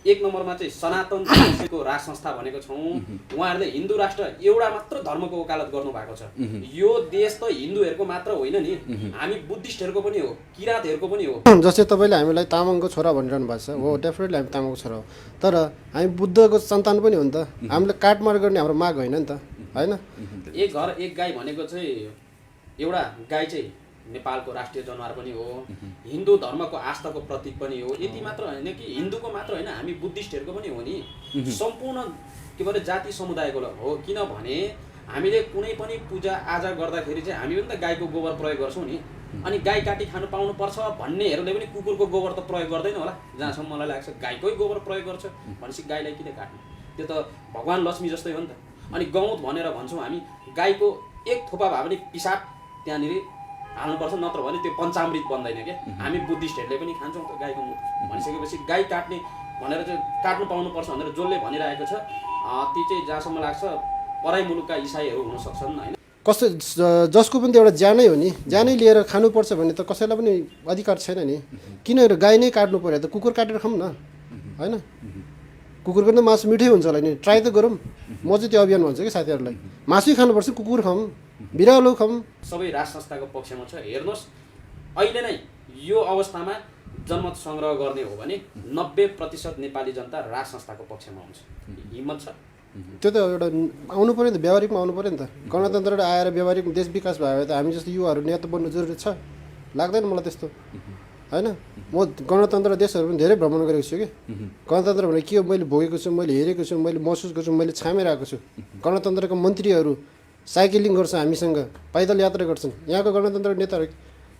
एक नम्बरमा चाहिँ सनातन धर्मको राज संस्था भनेको छौँ। उहाँहरूले हिन्दू राष्ट्र एउटा मात्र धर्मको वकालत गर्नु भएको छ। यो देश त हिन्दूहरूको मात्र होइन नि, हामी बुद्धिस्टहरूको पनि हो, किराँतहरूको पनि हो। जस्तै तपाईँले हामीलाई तामाङको छोरा भनिरहनु भएको छ, हो डेफिनेटली हामी तामाङको छोरा हो, तर हामी बुद्धको सन्तान पनि हो नि त। हामीले काटमार गर्ने हाम्रो माग होइन नि त, होइन? एक घर एक गाई भनेको चाहिँ एउटा गाई चाहिँ नेपालको राष्ट्रिय जनावर पनि हो, हिन्दू धर्मको आस्थाको प्रतीक पनि हो। यति मात्र होइन कि हिन्दूको मात्र होइन, हामी बुद्धिस्टहरूको पनि हो नि, सम्पूर्ण के भन्छ जाति समुदायको हो। किनभने हामीले कुनै पनि पूजा आजा गर्दाखेरि चाहिँ हामी पनि त गाईको गोबर प्रयोग गर्छौँ नि। अनि गाई काटी खानु पाउनुपर्छ भन्नेहरूले पनि कुकुरको गोबर त प्रयोग गर्दैन होला, जहाँसम्म मलाई लाग्छ। गाईकै गोबर प्रयोग गर्छ भनेपछि गाईलाई किन काट्नु? त्यो त भगवान् लक्ष्मी जस्तै हो नि त। अनि गौत भनेर भन्छौँ हामी, गाईको एक थोपा भए पनि पिसाब त्यहाँनिर हाल्नुपर्छ, नत्र भने त्यो पञ्चामृत बन्दैन क्या। हामी बुद्धिस्टहरूले पनि खान्छौँ त गाईको मुख भनिसकेपछि गाई काट्ने भनेर चाहिँ काट्नु पाउनुपर्छ भनेर जसले भनिरहेको छ ती चाहिँ जहाँसम्म लाग्छ पराई मुलुकका इसाईहरू हुन सक्छन् होइन। कस्तो जसको पनि त एउटा ज्यानै हो नि, ज्यानै लिएर खानुपर्छ भने त कसैलाई पनि अधिकार छैन नि। किन गाई नै काट्नु पऱ्यो त कुकुर काटेर खाऊँ न, होइन? कुकुरको त मासु मिठै हुन्छ होला नि, ट्राई त गरौँ। म चाहिँ त्यो अभियान भन्छु कि साथीहरूलाई, मासु खानुपर्छ, कुकुर खाऊँ, बिरालो खाऊँ। सबै राज संस्थाको पक्षमा छ। हेर्नुहोस् अहिले नै यो अवस्थामा जनमत सङ्ग्रह गर्ने हो भने 90% नेपाली जनता राज संस्थाको पक्षमा हुन्छ। हिम्मत छ? त्यो त एउटा आउनु पऱ्यो नि त, व्यावहारिकमा आउनु पऱ्यो नि त। गणतन्त्र आएर व्यावहारिक देश विकास भयो भने त हामी जस्तो युवाहरू नेता बन्नु जरुरी छ? लाग्दैन मलाई त्यस्तो, होइन? म गणतन्त्र देशहरू पनि धेरै भ्रमण गरेको छु कि। गणतन्त्र भने के हो मैले भोगेको छु, मैले हेरेको छु, मैले महसुस गर्छु, मैले छामिरहेको छु। गणतन्त्रका मन्त्रीहरू साइक्लिङ गर्छ हामीसँग, पैदल यात्रा गर्छन्। यहाँको गणतन्त्र नेताहरू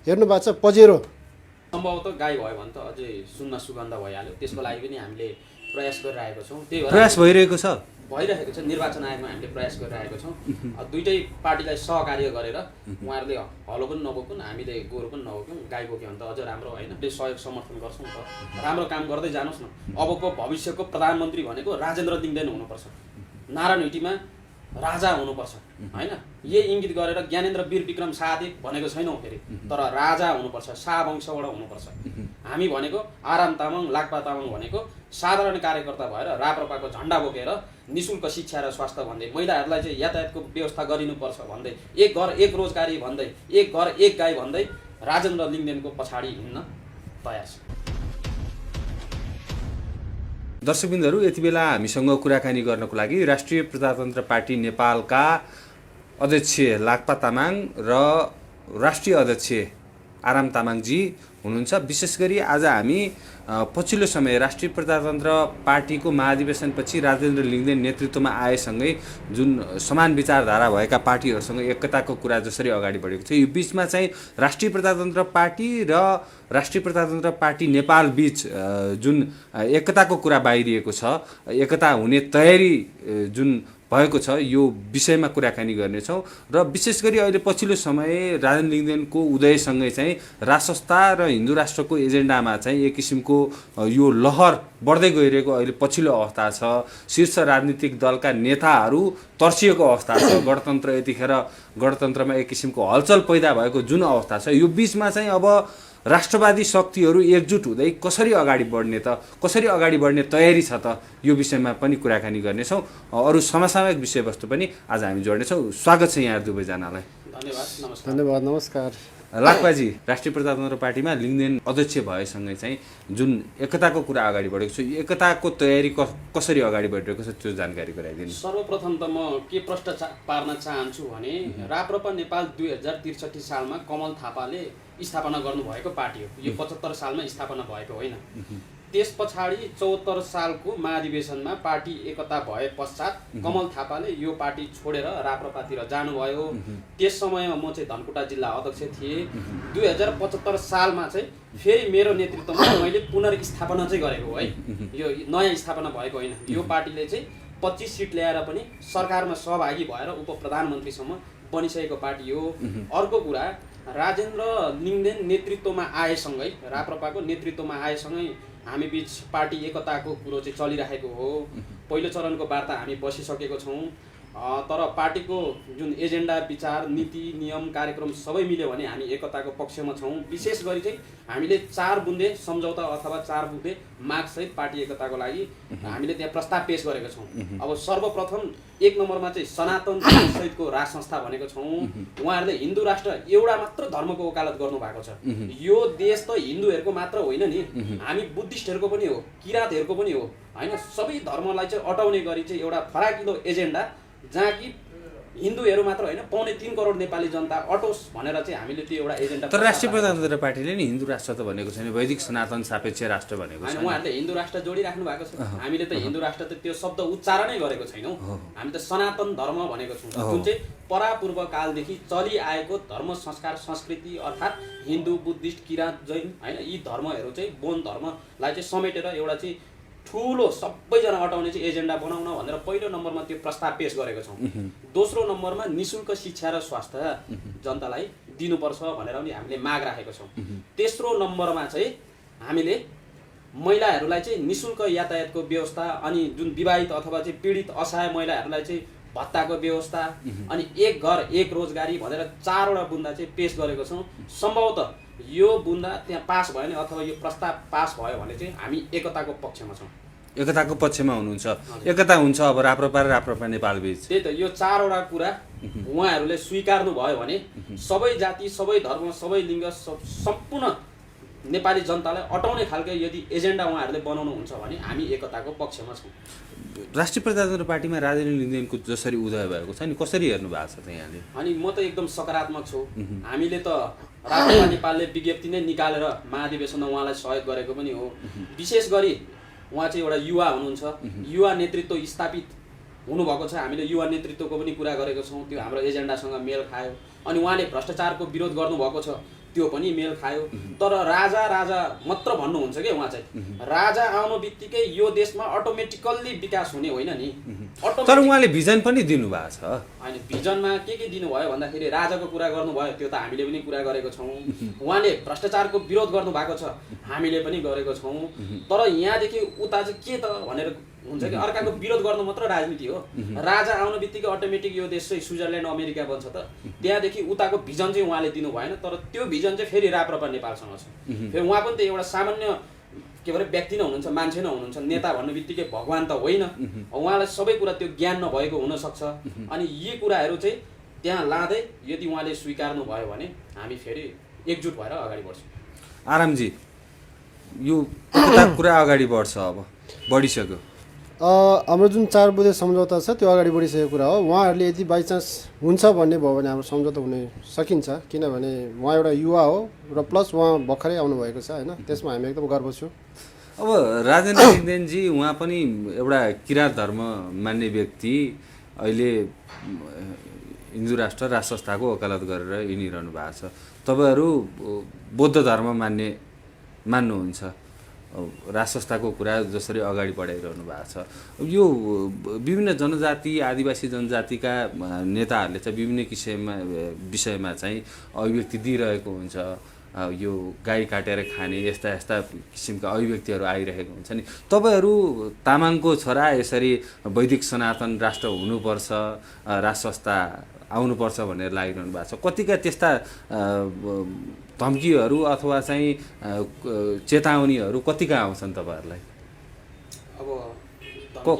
हेर्नु भएको छ पजेरो। सम्भवतः गाई भयो भने त अझै सुन्न सुगन्ध भइहाल्यो। त्यसको लागि पनि हामीले प्रयास गरिरहेको छौँ। त्यही भएर प्रयास भइरहेको छ। निर्वाचन आयोगमा हामीले प्रयास गरिरहेको छौँ। दुईटै पार्टीलाई सहकार्य गरेर उहाँहरूले हलो पनि नबोकुन्, हामीले गोरु पनि नबोक्यौँ, गाई बोक्यो भने त अझ राम्रो होइन। सहयोग समर्थन गर्छौँ त, राम्रो काम गर्दै जानुहोस् न। अबको भविष्यको प्रधानमन्त्री भनेको राजेन्द्र लिङ्गदेन हुनुपर्छ, नारायण हिटीमा राजा हुनुपर्छ, होइन? यही इङ्गित गरेर ज्ञानेन्द्र वीर विक्रम शाहदेव भनेको छैनौँ फेरि, तर राजा हुनुपर्छ, शाह वंशबाट हुनुपर्छ। हामी भनेको आराम तामाङ लाक्पा तामाङ भनेको साधारण कार्यकर्ता भएर राप्रपाको झन्डा बोकेर निःशुल्क शिक्षा र स्वास्थ्य भन्दै, महिलाहरूलाई चाहिँ यातायातको व्यवस्था गरिनुपर्छ भन्दै, एक घर एक रोजगारी भन्दै, एक घर एक गाई भन्दै राजेन्द्र लिङ्गदेनको पछाडि हिँड्न तयार छ। दर्शकबिन्दहरू, यति बेला हामीसँग कुराकानी गर्नको लागि राष्ट्रिय प्रजातन्त्र पार्टी नेपालका अध्यक्ष लाक्पा तामाङ र राष्ट्रिय अध्यक्ष आराम तामाङजी हुनुहुन्छ। विशेष गरी आज हामी पछिल्लो समय राष्ट्रिय प्रजातन्त्र पार्टीको महाधिवेशनपछि राजेन्द्र लिङ्गदेन नेतृत्वमा आएसँगै जुन समान विचारधारा भएका पार्टीहरूसँग एकताको कुरा जसरी अगाडि बढेको थियो, यो बिचमा चाहिँ राष्ट्रिय प्रजातन्त्र पार्टी र राष्ट्रिय प्रजातन्त्र पार्टी नेपाल बीच जुन एकताको कुरा बाहिरिएको छ, एकता हुने तयारी जुन भएको छ, यो विषयमा कुराकानी गर्नेछौँ। र विशेष गरी अहिले पछिल्लो समय राजेन्द्र लिङ्गदेनको उदयसँगै चाहिँ राज संस्था र हिन्दू राष्ट्रको एजेन्डामा चाहिँ एक किसिमको यो लहर बढ्दै गइरहेको अहिले पछिल्लो अवस्था छ। शीर्ष राजनीतिक दलका नेताहरू तर्सिएको अवस्था छ। गणतन्त्र यतिखेर गणतन्त्रमा एक किसिमको हलचल पैदा भएको जुन अवस्था छ, यो बिचमा चाहिँ अब राष्ट्रवादी शक्तिहरू एकजुट हुँदै कसरी अगाडि बढ्ने त, कसरी अगाडि बढ्ने तयारी छ त, यो विषयमा पनि कुराकानी गर्नेछौँ। अरू समसामयिक विषयवस्तु पनि आज हामी जोड्नेछौँ। स्वागत छ यहाँ दुवैजनालाई। धन्यवाद, नमस्कार। लाक्पाजी, राष्ट्रिय प्रजातन्त्र पार्टीमा लिङ्गदेन अध्यक्ष भएसँगै चाहिँ जुन एकताको कुरा अगाडि बढेको छ, एकताको तयारी कसरी अगाडि बढिरहेको छ त्यो जानकारी गराइदिनु। सर्वप्रथम त म के प्रश्न पार्न चाहन्छु भने राप्रपा नेपाल 2063 सालमा कमल थापाले स्थापना गर्नुभएको पार्टी हो। यो 75 सालमा स्थापना भएको होइन। त्यस पछाडि 74 सालको महाधिवेशनमा पार्टी एकता भए पश्चात कमल थापाले यो पार्टी छोडेर राप्रपातिर जानुभयो। त्यस समयमा म चाहिँ धनकुटा जिल्ला अध्यक्ष थिएँ। 2075 सालमा चाहिँ फेरि मेरो नेतृत्वमा मैले पुनर्स्थापना चाहिँ गरेको है। यो नयाँ स्थापना भएको होइन। यो पार्टीले चाहिँ 25 सिट ल्याएर पनि सरकारमा सहभागी भएर उप प्रधानमन्त्रीसम्म बनिसकेको पार्टी हो। अर्को कुरा, राजेन्द्र लिङ्गदेन नेतृत्वमा आएसँगै, राप्रपाको नेतृत्वमा आएसँगै हामी बीच पार्टी एकताको कुरो चाहिँ चलिरहेको हो। पहिलो चरणको वार्ता हामी बसिसकेको छौँ। तर पार्टीको जुन एजेन्डा विचार नीति नियम कार्यक्रम सबै मिल्यो भने हामी एकताको पक्षमा छौँ। विशेष गरी चाहिँ हामीले 4 बुँदे सम्झौता अथवा 4 बुँदे मागसहित पार्टी एकताको लागि हामीले त्यहाँ प्रस्ताव पेश गरेका छौँ। अब सर्वप्रथम 1 नम्बरमा चाहिँ सनातन सहितको राज संस्था भनेको छौँ। उहाँहरूले हिन्दू राष्ट्र एउटा मात्र धर्मको वकालत गर्नुभएको छ। यो देश त हिन्दूहरूको मात्र होइन नि, हामी बुद्धिस्टहरूको पनि हो, किराँतहरूको पनि हो होइन। सबै धर्मलाई चाहिँ अटाउने गरी चाहिँ एउटा फराकिलो एजेन्डा, जहाँ कि हिन्दूहरू मात्र होइन 3.25 करोड नेपाली जनता अटोस् भनेर चाहिँ हामीले त्यो एउटा एजेन्डा। तर राष्ट्रिय प्रजातन्त्र पार्टीले नि हिन्दू राष्ट्र त भनेको छैन, वैदिक सनातन सापेक्ष राष्ट्र भनेको छ। उहाँहरूले हिन्दू राष्ट्र जोडिराख्नु भएको छ। हामीले त हिन्दू राष्ट्र त त्यो शब्द उच्चारणै गरेको छैनौँ। हामी त सनातन धर्म भनेको छौँ, जुन चाहिँ परापूर्व कालदेखि चलिआएको धर्म संस्कार संस्कृति अर्थात् हिन्दू बुद्धिस्ट किराँत जैन होइन, यी धर्महरू चाहिँ बौद्ध धर्मलाई चाहिँ समेटेर एउटा चाहिँ ठुलो सबैजना अटाउने चाहिँ एजेन्डा बनाउन भनेर पहिलो नम्बरमा त्यो प्रस्ताव पेश गरेको छौँ। दोस्रो नम्बरमा निःशुल्क शिक्षा र स्वास्थ्य जनतालाई दिनुपर्छ भनेर पनि हामीले माग राखेको छौँ। तेस्रो नम्बरमा चाहिँ हामीले महिलाहरूलाई चाहिँ निःशुल्क यातायातको व्यवस्था, अनि जुन विवाहित अथवा चाहिँ पीडित असहाय महिलाहरूलाई चाहिँ भत्ताको व्यवस्था, अनि 1 घर 1 रोजगारी भनेर 4वटा बुँदा चाहिँ पेश गरेको छौँ। सम्भवतः यो बुँदा त्यहाँ पास भयो भने अथवा यो प्रस्ताव पास भयो भने चाहिँ हामी एकताको पक्षमा छौँ। एकताको पक्षमा हुनुहुन्छ। एकता हुन्छ अब राप्रपा र राप्रपा नेपाल बीच। त्यही त यो 4वटा कुरा उहाँहरूले स्वीकार्नु भयो भने सबै जाति सबै धर्म सबै लिङ्ग सम्पूर्ण नेपाली जनतालाई अटाउने खालको यदि एजेन्डा उहाँहरूले बनाउनुहुन्छ भने हामी एकताको पक्षमा छौँ। राष्ट्रिय प्रजातन्त्र पार्टीमा राजेन्द्र लिङ्गदेनको जसरी उदय भएको छ नि, कसरी हेर्नु भएको छ त यहाँले? अनि म त एकदम सकारात्मक छु। हामीले त राष्ट्रिय नेपालले विज्ञप्ति नै निकालेर महाधिवेशनमा उहाँलाई सहयोग गरेको पनि हो। विशेष गरी उहाँ चाहिँ एउटा युवा हुनुहुन्छ, युवा नेतृत्व स्थापित हुनुभएको छ। हामीले युवा नेतृत्वको पनि कुरा गरेको छौँ, त्यो हाम्रो एजेन्डासँग मेल खायो। अनि उहाँले भ्रष्टाचारको विरोध गर्नुभएको छ, त्यो पनि मेल खायो। तर राजा राजा मात्र भन्नुहुन्छ कि उहाँ चाहिँ राजा आउनु बित्तिकै यो देशमा अटोमेटिकल्ली विकास हुने होइन नि। तर उहाँले भिजन पनि दिनुभएको छ। होइन, भिजनमा के दिनुभयो भन्दाखेरि राजाको कुरा गर्नुभयो, त्यो त हामीले पनि कुरा गरेको छौँ। उहाँले भ्रष्टाचारको विरोध गर्नुभएको छ, हामीले पनि गरेको छौँ। तर यहाँदेखि उता चाहिँ के त भनेर हुन्छ कि अर्काको विरोध गर्नु मात्र राजनीति हो। राजा आउनु बित्तिकै अटोमेटिक यो देश चाहिँ स्विजरल्यान्ड अमेरिका बन्छ त? त्यहाँदेखि उताको भिजन चाहिँ उहाँले दिनु भएन। तर त्यो भिजन चाहिँ फेरि राप्रपा नेपालसँग छ। फेरि उहाँ पनि त एउटा सामान्य के भरे व्यक्ति नै हुनुहुन्छ, मान्छे नै हुनुहुन्छ। नेता भन्नु बित्तिकै भगवान् त होइन। उहाँलाई सबै कुरा त्यो ज्ञान नभएको हुनसक्छ। अनि यी कुराहरू चाहिँ त्यहाँ लाँदै यदि उहाँले स्वीकार्नु भयो भने हामी फेरि एकजुट भएर अगाडि बढ्छौँ। आरामजी, यो कुरा अगाडि बढ्छ, अब बढिसक्यो। हाम्रो जुन 4 बुँदे सम्झौता छ त्यो अगाडि बढिसकेको कुरा हो। उहाँहरूले यदि बाइचान्स हुन्छ भन्ने भयो भने हाम्रो सम्झौता हुने सकिन्छ, किनभने उहाँ एउटा युवा हो र प्लस उहाँ भर्खरै आउनुभएको छ होइन। त्यसमा हामी एकदम गर्व छौँ। अब राजेन्द्र लिङ्गदेनजी उहाँ पनि एउटा किराँत धर्म मान्ने व्यक्ति, अहिले हिन्दू राष्ट्र राज संस्थाको वकालत गरेर हिँडिरहनु भएको छ। तपाईँहरू बौद्ध धर्म मान्नुहुन्छ, राज संस्थाको कुरा जसरी अगाडि बढाइरहनु भएको छ। यो विभिन्न जनजाति आदिवासी जनजातिका नेताहरूले चाहिँ विभिन्न विषयमा चाहिँ अभिव्यक्ति दिइरहेको हुन्छ। यो गाई काटेर खाने यस्ता यस्ता किसिमका अभिव्यक्तिहरू आइरहेको हुन्छ नि। तपाईँहरू तामाङको छोरा यसरी वैदिक सनातन राष्ट्र हुनुपर्छ, राज संस्था आउनुपर्छ भनेर लागिरहनु भएको छ। कतिका त्यस्ता धम्कीहरू अथवा चाहिँ चेतावनीहरू कतिका आउँछन् तपाईँहरूलाई? अब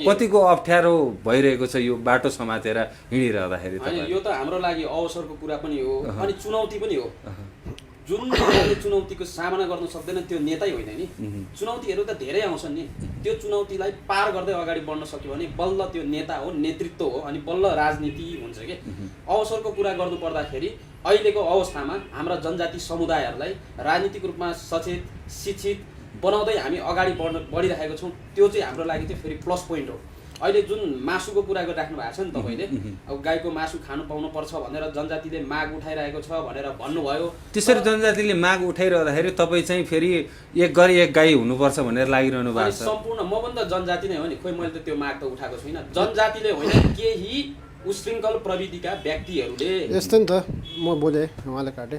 कतिको अप्ठ्यारो भइरहेको छ यो बाटो समातेर हिँडिरहँदाखेरि? यो त हाम्रो लागि अवसरको कुरा पनि हो, अनि चुनौती पनि हो। जुन नेताले चुनौतीको सामना गर्न सक्दैन त्यो नेतै होइन नि। चुनौतीहरू त धेरै आउँछन् नि। त्यो चुनौतीलाई पार गर्दै अगाडि बढ्न सक्यो भने बल्ल त्यो नेता हो, नेतृत्व हो, अनि बल्ल राजनीति हुन्छ कि। अवसरको कुरा गर्नु पर्दाखेरि अहिलेको अवस्थामा हाम्रा जनजाति समुदायहरूलाई राजनीतिक रूपमा सचेत शिक्षित बनाउँदै हामी अगाडि बढिरहेको छौँ। त्यो चाहिँ हाम्रो लागि चाहिँ फेरि प्लस पोइन्ट हो। अहिले जुन मासुको कुरा गरिराख्नु भएको छ नि तपाईँले, अब गाईको मासु खानु पाउनुपर्छ भनेर जनजातिले माग उठाइरहेको छ भनेर भन्नुभयो। त्यसरी जनजातिले माग उठाइरहँदाखेरि तपाईँ चाहिँ फेरि 1 घर 1 गाई हुनुपर्छ भनेर लागिरहनु भएको छ। सम्पूर्ण म पनि त जनजाति नै हो नि, खोइ मैले त त्यो माग त उठाएको छुइनँ। जनजातिले होइन, केही उशृङ्खल प्रविधिका व्यक्तिहरूले। यस्तो नि त, म बोलेँ उहाँले काटे।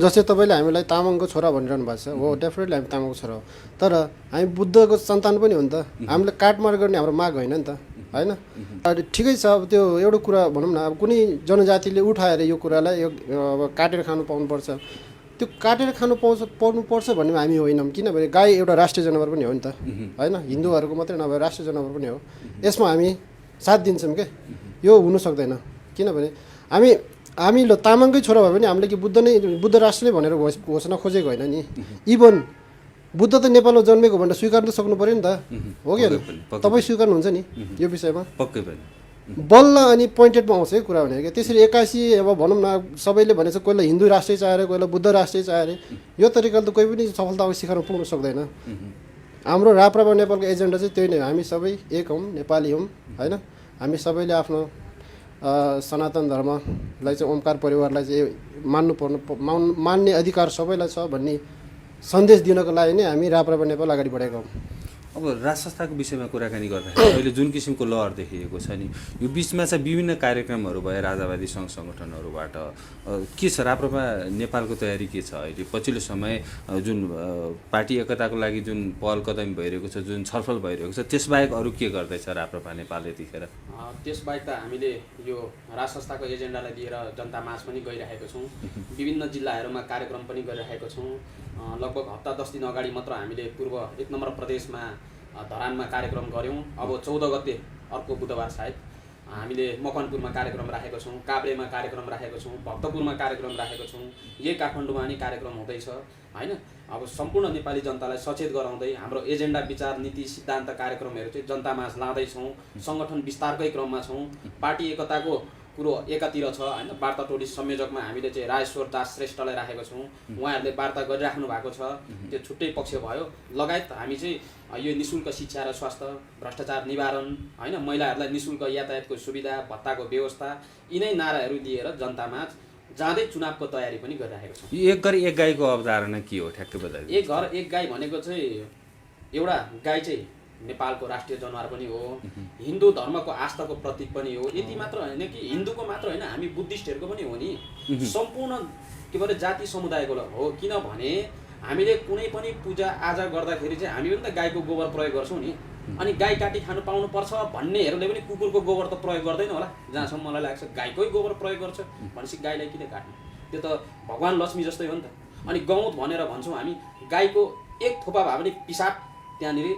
जस्तै तपाईँले हामीलाई तामाङको छोरा भनिरहनु भएको छ, हो डेफिनेटली हामी तामाङको छोरा हो। तर हामी बुद्धको सन्तान पनि हो नि त। हामीले काटमार गर्ने हाम्रो माग होइन नि त। होइन। ठिकै छ, अब त्यो एउटा कुरा भनौँ न, अब कुनै जनजातिले उठाएर यो कुरालाई अब काटेर खानु पाउनुपर्छ, त्यो काटेर खानु पाउनुपर्छ भन्ने हामी होइनौँ। किनभने गाई एउटा राष्ट्रिय जनावर पनि हो नि त, होइन। हिन्दूहरूको मात्रै नभएर राष्ट्रिय जनावर पनि हो। यसमा हामी साथ दिन्छौँ क्या, यो हुनु सक्दैन। किनभने हामी ल तामाङकै छोरा भए पनि हामीले कि बुद्ध राष्ट्र नै भनेर घोषणा खोजेको होइन नि। इभन बुद्ध त नेपालमा जन्मेको भनेर स्वीकार त सक्नु पऱ्यो नि त, हो कि होइन? तपाईँ स्वीकार्नुहुन्छ नि यो विषयमा? पक्कै पनि बल्ल अनि पोइन्टेडमा आउँछ है कुरा भनेको। त्यसरी 81 अब भनौँ न, सबैले भनेको कोहीलाई हिन्दू राष्ट्रै चाहे, कोहीलाई बुद्ध राष्ट्रै चाहे, यो तरिकाले त कोही पनि सफलताको शिखरमा पुग्न सक्दैन। हाम्रो राप्रपा नेपालको एजेन्डा चाहिँ त्यही नै हो, हामी सबै एक हौँ, नेपाली हौँ, होइन। हामी सबैले आफ्नो सनातन धर्मलाई चाहिँ, ओमकार परिवारलाई चाहिँ मान्ने अधिकार सबैलाई छ भन्ने सन्देश दिनको लागि नै हामी राप्रपा नेपाल अगाडि बढेका हौँ। अब राज संस्थाको विषयमा कुराकानी गर्दाखेरि अहिले जुन किसिमको लहर देखिएको छ नि, यो बिचमा चाहिँ विभिन्न कार्यक्रमहरू भए राजावादी सङ्घ सङ्गठनहरूबाट के छ राप्रपा नेपालको तयारी के छ अहिले? पछिल्लो समय जुन पार्टी एकताको लागि जुन पहल कदमी भइरहेको छ, जुन छलफल भइरहेको छ, त्यसबाहेक अरू के गर्दैछ राप्रपा नेपाल यतिखेर? त्यसबाहेक त हामीले यो राज संस्थाको एजेन्डालाई लिएर जनता माझ पनि गइरहेको छौँ। विभिन्न जिल्लाहरूमा कार्यक्रम पनि गरिरहेको छौँ। लगभग हप्ता 10 दिन अगाडि मात्र हामीले पूर्व 1 नम्बर प्रदेशमा धरानमा कार्यक्रम गऱ्यौँ। अब 14 गते अर्को बुधबार सायद हामीले मकवानपुरमा कार्यक्रम राखेको छौँ, काभ्रेमा कार्यक्रम राखेको छौँ, भक्तपुरमा कार्यक्रम राखेको छौँ, यही काठमाडौँमा नि कार्यक्रम हुँदैछ, होइन। अब सम्पूर्ण नेपाली जनतालाई सचेत गराउँदै हाम्रो एजेन्डा, विचार, नीति, सिद्धान्त कार्यक्रमहरू चाहिँ जनतामाझ लाँदैछौँ। सङ्गठन विस्तारकै क्रममा छौँ। पार्टी एकताको कुरो एकातिर छ, होइन। वार्ता टोली संयोजकमा हामीले चाहिँ राजेश्वर दास श्रेष्ठलाई राखेको छौँ। उहाँहरूले वार्ता गरिराख्नु भएको छ, त्यो छुट्टै पक्ष भयो। लगायत हामी चाहिँ यो निःशुल्क शिक्षा र स्वास्थ्य, भ्रष्टाचार निवारण, होइन, महिलाहरूलाई निःशुल्क यातायातको सुविधा, भत्ताको व्यवस्था, यिनै नाराहरू लिएर जनतामाझ जाँदै चुनावको तयारी पनि गरिरहेको छौँ। एक घर एक गाईको अवधारणा के हो ठ्याक्कै बताइदिनु? एक घर एक गाई भनेको चाहिँ एउटा गाई चाहिँ नेपालको राष्ट्रिय जनावर पनि हो, हिन्दू धर्मको आस्थाको प्रतीक पनि हो। यति मात्र होइन कि हिन्दूको मात्र होइन, हामी बुद्धिस्टहरूको पनि हो नि, सम्पूर्ण के भन्छ जाति समुदायको हो। किनभने हामीले कुनै पनि पूजा आजा गर्दाखेरि चाहिँ हामी पनि त गाईको गोबर प्रयोग गर्छौँ नि। अनि गाई काटी खानु पाउनुपर्छ भन्नेहरूले पनि कुकुरको गोबर त प्रयोग गर्दैन होला, जहाँसम्म मलाई लाग्छ। गाईकै गोबर प्रयोग गर्छ भनेपछि गाईलाई किन काट्नु? त्यो त भगवान् लक्ष्मी जस्तै हो नि त। अनि गौत भनेर भन्छौँ हामी, गाईको एक थोपा भए पनि पिसाब त्यहाँनिर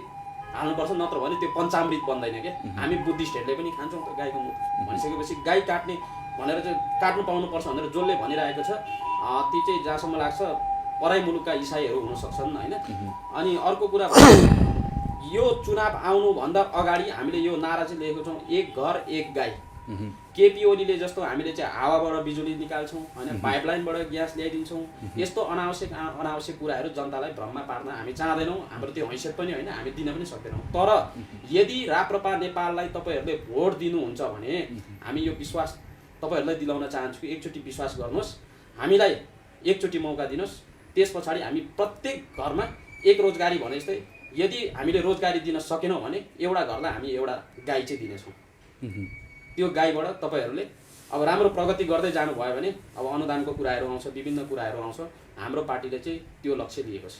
हाल्नुपर्छ, नत्र भने त्यो पञ्चामृत बन्दैन क्या। हामी बुद्धिस्टहरूले पनि खान्छौँ त गाईको मुख भनिसकेपछि गाई काट्ने भनेर चाहिँ काट्नु पाउनुपर्छ भनेर जसले भनिरहेको छ, ती चाहिँ जहाँसम्म लाग्छ पराई मुलुकका इसाईहरू हुन सक्छन्, होइन। अनि अर्को कुरा यो चुनाव आउनुभन्दा अगाडि हामीले यो नारा चाहिँ लेखेको छौँ, एक घर एक गाई। केपी ओलीले जस्तो हामीले चाहिँ हावाबाट बिजुली निकाल्छौँ, होइन, पाइपलाइनबाट ग्यास ल्याइदिन्छौँ, यस्तो अनावश्यक कुराहरू जनतालाई भ्रममा पार्न हामी चाहँदैनौँ। हाम्रो त्यो हैसियत पनि होइन, हामी दिन पनि सक्दैनौँ। तर यदि राप्रपा नेपाललाई तपाईँहरूले भोट दिनुहुन्छ भने हामी यो विश्वास तपाईँहरूलाई दिलाउन चाहन्छु कि एकचोटि विश्वास गर्नुहोस्, हामीलाई एकचोटि मौका दिनुहोस्। त्यस पछाडि हामी प्रत्येक घरमा एक रोजगारी भने जस्तै यदि हामीले रोजगारी दिन सकेनौँ भने एउटा घरलाई हामी एउटा गाई चाहिँ दिनेछौँ। त्यो गाईबाट तपाईँहरूले अब राम्रो प्रगति गर्दै जानुभयो भने अब अनुदानको कुराहरू आउँछ, विभिन्न कुराहरू आउँछ। हाम्रो पार्टीले चाहिँ त्यो लक्ष्य लिएको छ।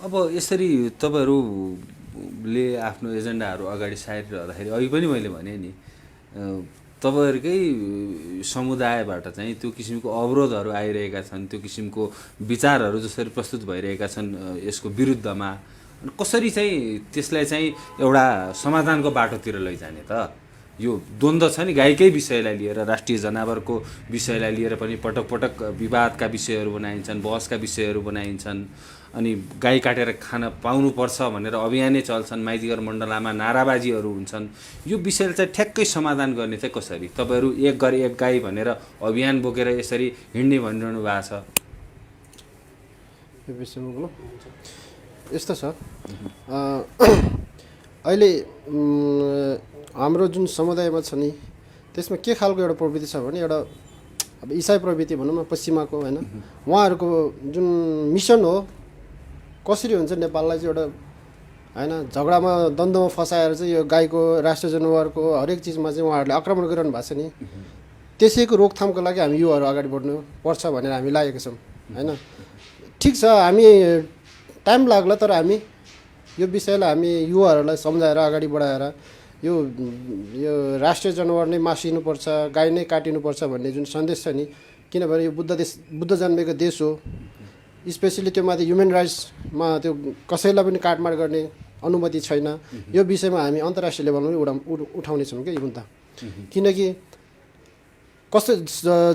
अब यसरी तपाईँहरूले आफ्नो एजेन्डाहरू अगाडि सारिरहँदाखेरि अघि पनि मैले भने नि, तपाईँहरूकै समुदायबाट चाहिँ त्यो किसिमको अवरोधहरू आइरहेका छन्, त्यो किसिमको विचारहरू जसरी प्रस्तुत भइरहेका छन् यसको विरुद्धमा, कसरी चाहिँ त्यसलाई चाहिँ एउटा समाधानको बाटोतिर लैजाने त? यो द्वन्द्व छ नि, गाईकै विषयलाई लिएर, राष्ट्रिय जनावरको विषयलाई लिएर पनि पटक पटक विवादका विषयहरू बनाइन्छन्, बहसका विषयहरू बनाइन्छन्। अनि गाई काटेर खान पाउनुपर्छ भनेर अभियानै चल्छन्, माइतीघर मण्डलामा नाराबाजीहरू हुन्छन्। यो विषयलाई चाहिँ ठ्याक्कै समाधान गर्ने चाहिँ कसरी? तपाईँहरू एक घर एक गाई भनेर अभियान बोकेर यसरी हिँड्ने भनिरहनु भएको छ। यो विषयमा यस्तो छ, अहिले हाम्रो जुन समुदायमा छ नि, त्यसमा के खालको एउटा प्रवृत्ति छ भने, एउटा अब इसाई प्रवृत्ति भनौँ न, पश्चिमाको, होइन। उहाँहरूको जुन मिसन हो, कसरी हुन्छ नेपाललाई चाहिँ एउटा, होइन, झगडामा द्वन्द्वमा फसाएर चाहिँ यो गाईको, राष्ट्रिय जनावरको हरेक चिजमा चाहिँ उहाँहरूले आक्रमण गरिरहनु भएको छ नि। त्यसैको रोकथामको लागि हामी युवाहरू अगाडि बढ्नु पर्छ भनेर हामी लागेको छौँ, होइन। ठिक छ, हामी टाइम लाग्ला, तर हामी यो विषयलाई हामी युवाहरूलाई सम्झाएर अगाडि बढाएर यो राष्ट्रिय जनावर नै मासिनुपर्छ, गाई नै काटिनुपर्छ भन्ने जुन सन्देश छ नि, किनभने यो बुद्ध जन्मेको देश हो, स्पेसली त्यो माथि ह्युमन राइट्समा त्यो कसैलाई पनि काटमाड गर्ने अनुमति छैन। यो विषयमा हामी अन्तर्राष्ट्रिय लेभलमा पनि उठाउनेछौँ क्या यो मुद्दा, किनकि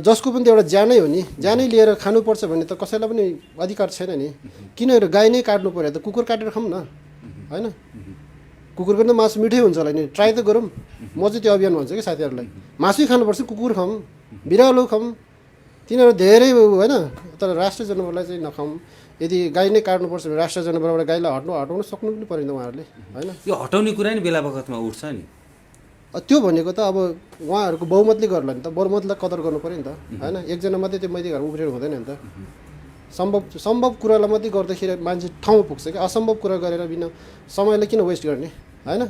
जसको पनि त एउटा ज्यानै हो नि, ज्यानै लिएर खानुपर्छ भन्ने त कसैलाई पनि अधिकार छैन नि। किन गाई नै काट्नु पऱ्यो त कुकुर काटेर खाऊँ न, होइन? कुकुरको त मासु मिठै हुन्छ होला नि, ट्राई त गरौँ। म चाहिँ त्यो अभियान भन्छु कि साथीहरूलाई, मासुै खानुपर्छ, कुकुर खाऊँ, बिरालो खाऊँ, तिनीहरू धेरै होइन, तर राष्ट्रिय जनावरलाई चाहिँ नखाऊँ। यदि गाई नै काट्नुपर्छ भने राष्ट्रिय जनावरबाट गाईलाई हटाउन सक्नु पनि पऱ्यो नि उहाँहरूले, होइन? यो हटाउने कुरा नि बेला बखतमा उठ्छ नि। त्यो भनेको त अब उहाँहरूको बहुमतले गर्ला नि त, बहुमतलाई कदर गर्नु पऱ्यो नि त, होइन? एकजना मात्रै त्यो मैती घरमा उब्रेर हुँदैन नि त। सम्भव कुरालाई मात्रै गर्दाखेरि मान्छे ठाउँ पुग्छ कि, असम्भव कुरा गरेर बिना समयलाई किन वेस्ट गर्ने, होइन?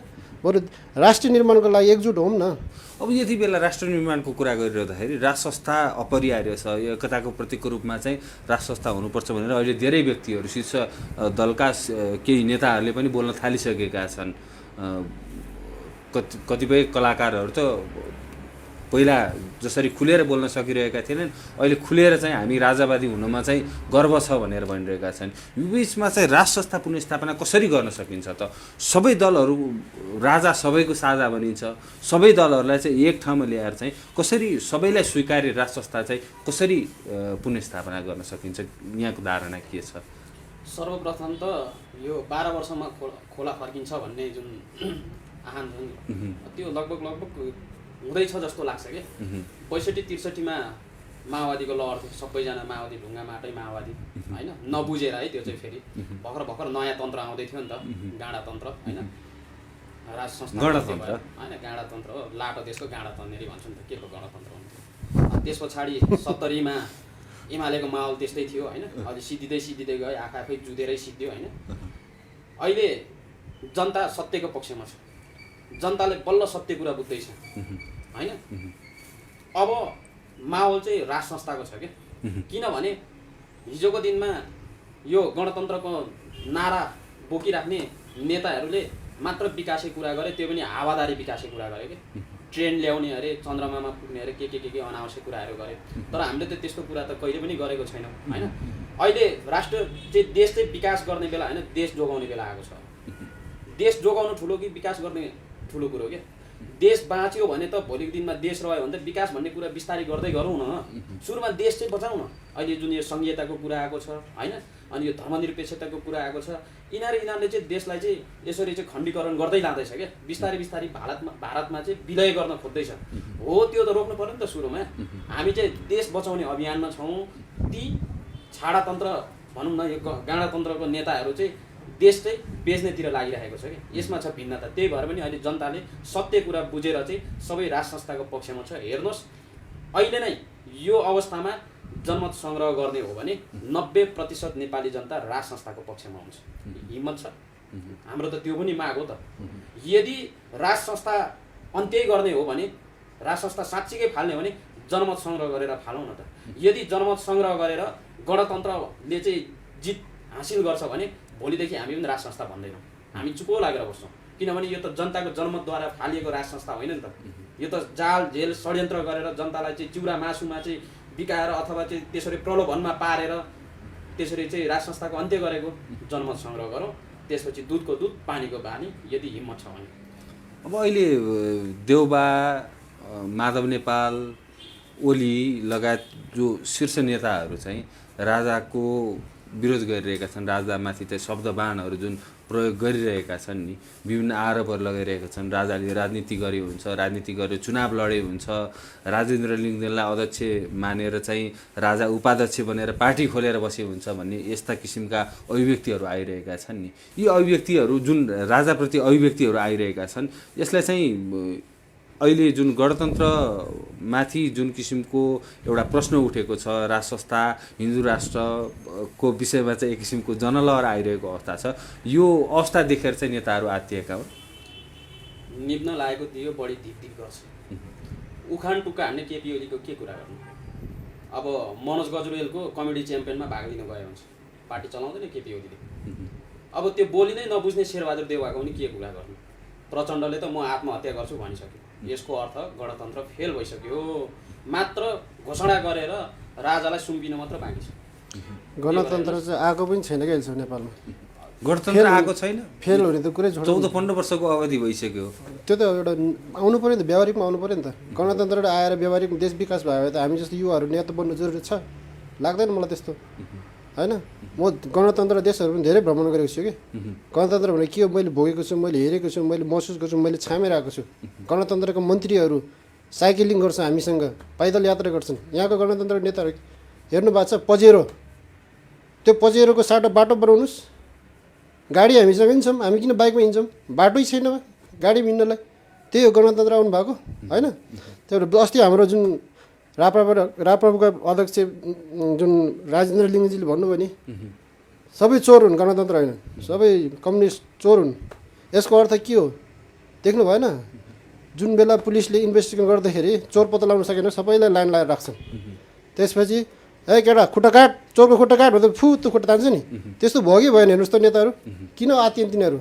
बरु राष्ट्र निर्माणको लागि एकजुट हौँ न। अब यति बेला राष्ट्र निर्माणको कुरा गरिरहँदाखेरि राज संस्था अपरिहार्य छ, यो एकताको प्रतीकको रूपमा चाहिँ राज संस्था हुनुपर्छ भनेर अहिले धेरै व्यक्तिहरू, शीर्ष दलका केही नेताहरूले पनि बोल्न थालिसकेका छन्। कतिपय कलाकारहरू त पहिला जसरी खुलेर बोल्न सकिरहेका थिएनन्, अहिले खुलेर चाहिँ हामी राजावादी हुनमा चाहिँ गर्व छ भनेर भनिरहेका छन्। यो बिचमा चाहिँ राज संस्था पुनर्स्थापना कसरी गर्न सकिन्छ त? सबै दलहरू, राजा सबैको साझा भनिन्छ, सबै दलहरूलाई चाहिँ एक ठाउँमा ल्याएर चाहिँ कसरी सबैलाई स्वीकार्य राज संस्था चाहिँ कसरी पुनर्स्थापना गर्न सकिन्छ, यहाँको धारणा के छ? सर्वप्रथम त यो 12 वर्षमा खोला फर्किन्छ भन्ने जुन आह्वान छ नि, त्यो लगभग हुँदैछ जस्तो लाग्छ कि। 62-63 माओवादीको लहर थियो, सबैजना माओवादी, ढुङ्गा माटै माओवादी, होइन? नबुझेर है, त्यो चाहिँ फेरि भर्खर नयाँ तन्त्र आउँदै थियो नि त, गाँडा तन्त्र, होइन? राज संस्था होइन, गाँडा तन्त्र हो, लाटो देशको गाँडा तन्नेरी भन्छ नि त, के को गणतन्त्र हुन्थ्यो। त्यस पछाडि 70मा एमालेको माहौल त्यस्तै थियो, होइन? अहिले सिद्धिँदै गयो, आफै जुधेरै सिद्धियो, होइन? अहिले जनता सत्यको पक्षमा छ, जनताले बल्ल सत्य कुरा बुझ्दैछ, होइन? अब माहौल चाहिँ राज संस्थाको छ क्या, किनभने हिजोको दिनमा यो गणतन्त्रको नारा बोकिराख्ने नेताहरूले मात्र विकासै कुरा गरे, त्यो पनि हावादारी विकासै कुरा गरे क्या। ट्रेन ल्याउने अरे, चन्द्रमामा पुग्ने अरे, के अनावश्यक कुराहरू गरे, तर हामीले त त्यस्तो कुरा त कहिले पनि गरेको छैनौँ, होइन? अहिले राष्ट्र चाहिँ देश चाहिँ विकास गर्ने बेला होइन, देश जोगाउने बेला आएको छ। देश जोगाउनु ठुलो कि विकास गर्ने ठुलो कुरो क्या। देश बाँच्यो भने त भोलिको दिनमा देश रह्यो भने त विकास भन्ने कुरा बिस्तारै गर्दै गरौँ न। सुरुमा देश चाहिँ बचाउँ न। अहिले जुन यो सङ्घीयताको कुरा आएको छ, होइन? अनि यो धर्मनिरपेक्षताको कुरा आएको छ, यिनीहरूले चाहिँ देशलाई चाहिँ यसरी चाहिँ खण्डीकरण गर्दै लाँदैछ क्या। बिस्तारै भारतमा चाहिँ विलय गर्न खोज्दैछ। हो, त्यो त रोक्नु पर्यो नि त सुरुमा। हामी चाहिँ देश बचाउने अभियानमा छौँ। ती छाडातन्त्र भनौँ न, यो गाँडातन्त्रको नेताहरू चाहिँ देश चाहिँ बेच्नेतिर लागिरहेको छ कि। यसमा छ भिन्नता। त्यही भएर पनि अहिले जनताले सत्य कुरा बुझेर चाहिँ सबै राज संस्थाको पक्षमा छ। हेर्नुहोस्, अहिले नै यो अवस्थामा जनमत सङ्ग्रह गर्ने हो भने 90% नेपाली जनता राज संस्थाको पक्षमा हुन्छ। हिम्मत छ हाम्रो त, त्यो पनि माग हो त। यदि राज संस्था अन्त्य गर्ने हो भने, राज संस्था साँच्चीकै फाल्ने हो भने जनमत सङ्ग्रह गरेर फालौँ न त। यदि जनमत सङ्ग्रह गरेर गणतन्त्रले चाहिँ जित हासिल गर्छ भने भोलिदेखि हामी पनि राज संस्था भन्दैनौँ, हामी चुपो लागेर बस्छौँ। किनभने यो त जनताको जनमतद्वारा फालिएको राज संस्था होइन नि त। यो त जाल झेल षड्यन्त्र गरेर जनतालाई चाहिँ चिउरा मासुमा चाहिँ बिकाएर अथवा चाहिँ त्यसरी प्रलोभनमा पारेर त्यसरी चाहिँ राज संस्थाको अन्त्य गरेको। जनमत सङ्ग्रह गरौँ, त्यसपछि दुधको दुध पानीको बानी, यदि हिम्मत छ भने। अब अहिले देउबा, माधव नेपाल, ओली लगायत जो शीर्ष नेताहरू चाहिँ राजाको विरोध गरिरहेका छन्, राजामाथि चाहिँ शब्दबाणहरू जुन प्रयोग गरिरहेका छन् नि, विभिन्न आरोपहरू लगाइरहेका छन्। राजाले राजनीति गरे हुन्छ, राजनीति गरेर चुनाव लडे हुन्छ, राजेन्द्र लिङ्गदेनलाई अध्यक्ष मानेर चाहिँ राजा उपाध्यक्ष बनेर पार्टी खोलेर बसे हुन्छ भन्ने यस्ता किसिमका अभिव्यक्तिहरू आइरहेका छन् नि। यी अभिव्यक्तिहरू जुन राजाप्रति अभिव्यक्तिहरू आइरहेका छन्, यसलाई चाहिँ अहिले जुन गणतन्त्रमाथि जुन किसिमको एउटा प्रश्न उठेको छ, राज संस्था, हिन्दू राष्ट्रको विषयमा चाहिँ एक किसिमको जनलहर आइरहेको अवस्था छ। यो अवस्था देखेर चाहिँ नेताहरू आत्तिएका हुन्। निप्न लागेको दियो बढी धिप गर्छ। उखान टुक्का हान्ने केपी ओलीको के कुरा गर्नु। अब मनोज गजुरेलको कमेडी च्याम्पियनमा भाग लिन गयो हुन्छ, पार्टी चलाउँदैन केपी ओलीले। अब त्यो बोली नै नबुझ्ने शेरबहादुर देउवाको पनि के कुरा गर्नु। प्रचण्डले त म आत्महत्या गर्छु भनिसक्यो। यसको अर्थ गणतन्त्र फेल भइसक्यो। मात्र घोषणा गरेर राजालाई सुम्पिन मात्र बाँकी छ। गणतन्त्र चाहिँ आएको पनि छैन क्या अहिलेसम्म नेपालमा। गणतन्त्र आएको छैन, फेल हुने त कुरै छोड। 14-15 वर्षको अवधि भइसक्यो। त्यो त एउटा आउनु पऱ्यो नि त, व्यावहारिकमा आउनु पऱ्यो नि त। गणतन्त्र आएर व्यावहारिक देश विकास भयो भने त हामी जस्तो युवाहरू नेता बन्नु जरुरी छ, लाग्दैन मलाई त्यस्तो होइन। म गणतन्त्र देशहरू पनि धेरै भ्रमण गरेको छु कि। गणतन्त्र भने के हो मैले भोगेको छु, मैले हेरेको छु, मैले महसुस गर्छु, मैले छामेर आएको छु। गणतन्त्रका मन्त्रीहरू साइक्लिङ गर्छ हामीसँग, पैदल यात्रा गर्छन्। यहाँको गणतन्त्र नेताहरू हेर्नु भएको छ पजेरो, त्यो पजेरोको साटो बाटो बनाउनुहोस्। गाडी हामीसँग पनि छौँ, हामी किन बाइकमा हिँड्छौँ? बाटै छैन गाडी हिँड्नलाई, त्यही हो गणतन्त्र आउनु भएको होइन। त्यो अस्ति हाम्रो जुन राप्रपाका अध्यक्ष जुन राजेन्द्र लिङ्गजीले भन्नुभयो नि, सबै चोर हुन्, गणतन्त्र होइन, सबै कम्युनिस्ट चोर हुन्। यसको अर्थ के हो देख्नु भएन? जुन बेला पुलिसले इन्भेस्टिगेसन गर्दाखेरि चोर पत्ता लगाउन सकेन, सबैलाई लाइन लगाएर राख्छन्। त्यसपछि ए केटा खुट्टा काट, चोरको खुट्टा काट भन्दा फु त्यो खुट्टा तान्छ नि। त्यस्तो भयो कि भएन हेर्नुहोस् त नेताहरू, किन आत्तियन् तिनीहरू?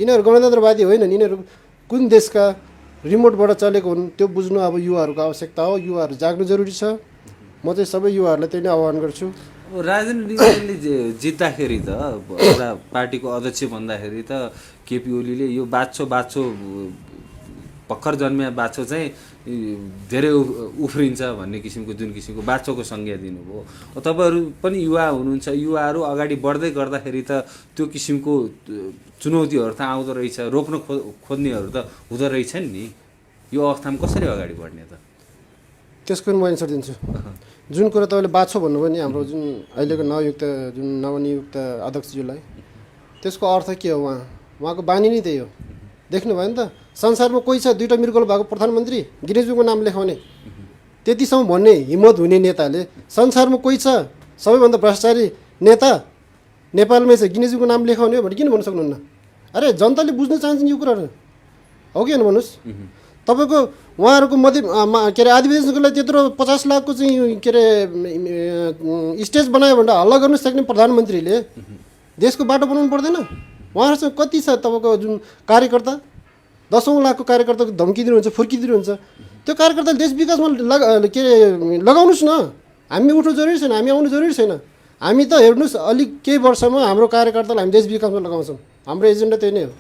यिनीहरू गणतन्त्रवादी होइनन्, यिनीहरू कुन देशका रिमोटबाट चलेको हुन् त्यो बुझ्नु अब युवाहरूको आवश्यकता हो। युवाहरू जाग्नु जरुरी छ। म चाहिँ सबै युवाहरूलाई त्यही नै आह्वान गर्छु। राजेन्द्र लिङ्गले जित्दाखेरि त एउटा पार्टीको अध्यक्ष भन्दाखेरि त केपी ओलीले यो बाछो भर्खर जन्मिया बाछो चाहिँ धेरै उफ्रिन्छ भन्ने किसिमको जुन किसिमको बाछोको संज्ञा दिनुभयो। तपाईँहरू पनि युवा हुनुहुन्छ, युवाहरू अगाडि बढ्दै गर्दाखेरि त त्यो किसिमको चुनौतीहरू त आउँदो रहेछ, रोक्न खोज्नेहरू त हुँदो रहेछन् नि। यो अवस्थामा कसरी अगाडि बढ्ने त? त्यसको पनि म एन्सर दिन्छु। जुन कुरा तपाईँले बाछो भन्नुभयो नि हाम्रो जुन अहिलेको नवनियुक्त अध्यक्षज्यूलाई, त्यसको अर्थ के हो? उहाँको बानी नै त्यही हो। देख्नुभयो नि त, संसारमा कोही छ 2टा मृगल भएको प्रधानमन्त्री गिनेज बुकको नाम लेखाउने? त्यतिसम्म भन्ने हिम्मत हुने नेताले संसारमा कोही छ सबैभन्दा भ्रष्टाचारी नेता नेपालमै छ गिनेज बुकको नाम लेखाउने हो भने किन भन्न सक्नुहुन्न? अरे जनताले बुझ्न चाहन्छन् यो कुराहरू, हो कि होइन भन्नुहोस्? तपाईँको उहाँहरूको के अरे आदिवासीको लागि त्यत्रो 50 लाखको चाहिँ के अरे स्टेज बनायो भनेर हल्ला गर्नु सक्ने प्रधानमन्त्रीले देशको बाटो बनाउनु पर्दैन? उहाँहरूसँग कति छ तपाईँको जुन कार्यकर्ता, 10औं लाखको कार्यकर्ताको धम्की दिनुहुन्छ, फुर्किदिनुहुन्छ। त्यो कार्यकर्ताले देश विकासमा के अरे लगाउनुहोस् न। हामी उठ्नु जरुरी छैन, हामी आउनु जरुरी छैन। हामी त हेर्नुहोस् अलिक केही वर्षमा हाम्रो कार्यकर्तालाई हामी देश विकासमा लगाउँछौँ। हाम्रो एजेन्डा त्यही नै हो।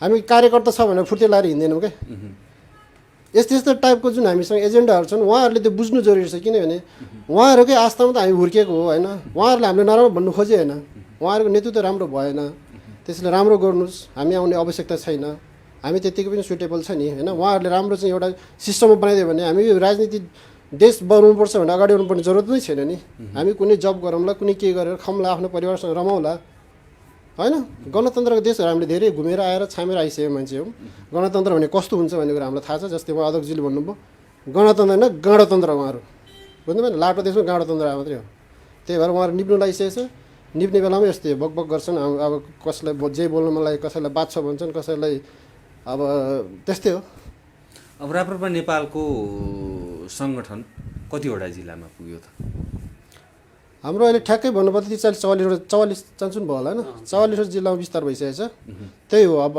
हामी कार्यकर्ता छ भनेर फुर्ती लाएर हिँड्दैनौँ क्या। यस्तो टाइपको जुन हामीसँग एजेन्डाहरू छन् उहाँहरूले त्यो बुझ्नु जरुरी छ। किनभने उहाँहरूकै आस्थामा त हामी हुर्किएको हो होइन। उहाँहरूले हामीले नराम्रो भन्नु खोजे होइन, उहाँहरूको नेतृत्व राम्रो भएन, त्यसले राम्रो गर्नुहोस्, हामी आउने आवश्यकता छैन, हामी त्यतिकै पनि सुटेबल छ नि होइन। उहाँहरूले राम्रो चाहिँ एउटा सिस्टममा बनाइदियो भने हामी यो राजनीति देश बनाउनुपर्छ भनेर अगाडि बढ्नुपर्ने जरुरत नै छैन नि। हामी कुनै जब गरौँला, कुनै के गरेर खाउँला, आफ्नो परिवारसँग रमाउला होइन। गणतन्त्रको देशहरू हामीले धेरै घुमेर आएर छामेर आइसकेको मान्छे हो। गणतन्त्र भने कस्तो हुन्छ भन्ने कुरा हामीलाई थाहा छ। जस्तै उहाँ अध्यक्षजीले भन्नुभयो गणतन्त्र होइन गणतन्त्र, उहाँहरू बुझ्नुभयो नि, लाटो देशमा गणतन्त्र मात्रै हो। त्यही भएर उहाँहरू निप्नु लागिसकेको छ। निप्ने बेलामा यस्तै बकबक गर्छन्। अब कसैलाई जे बोल्नु मन लाग्यो, कसैलाई बाछो भन्छन्, कसैलाई अब त्यस्तै हो। अब राप्रपा नेपालको सङ्गठन कतिवटा जिल्लामा पुग्यो त? हाम्रो अहिले ठ्याक्कै भन्नुपर्दा 44 चान्सुन भयो होला होइन। 44 जिल्लामा विस्तार भइसकेको छ। त्यही हो। अब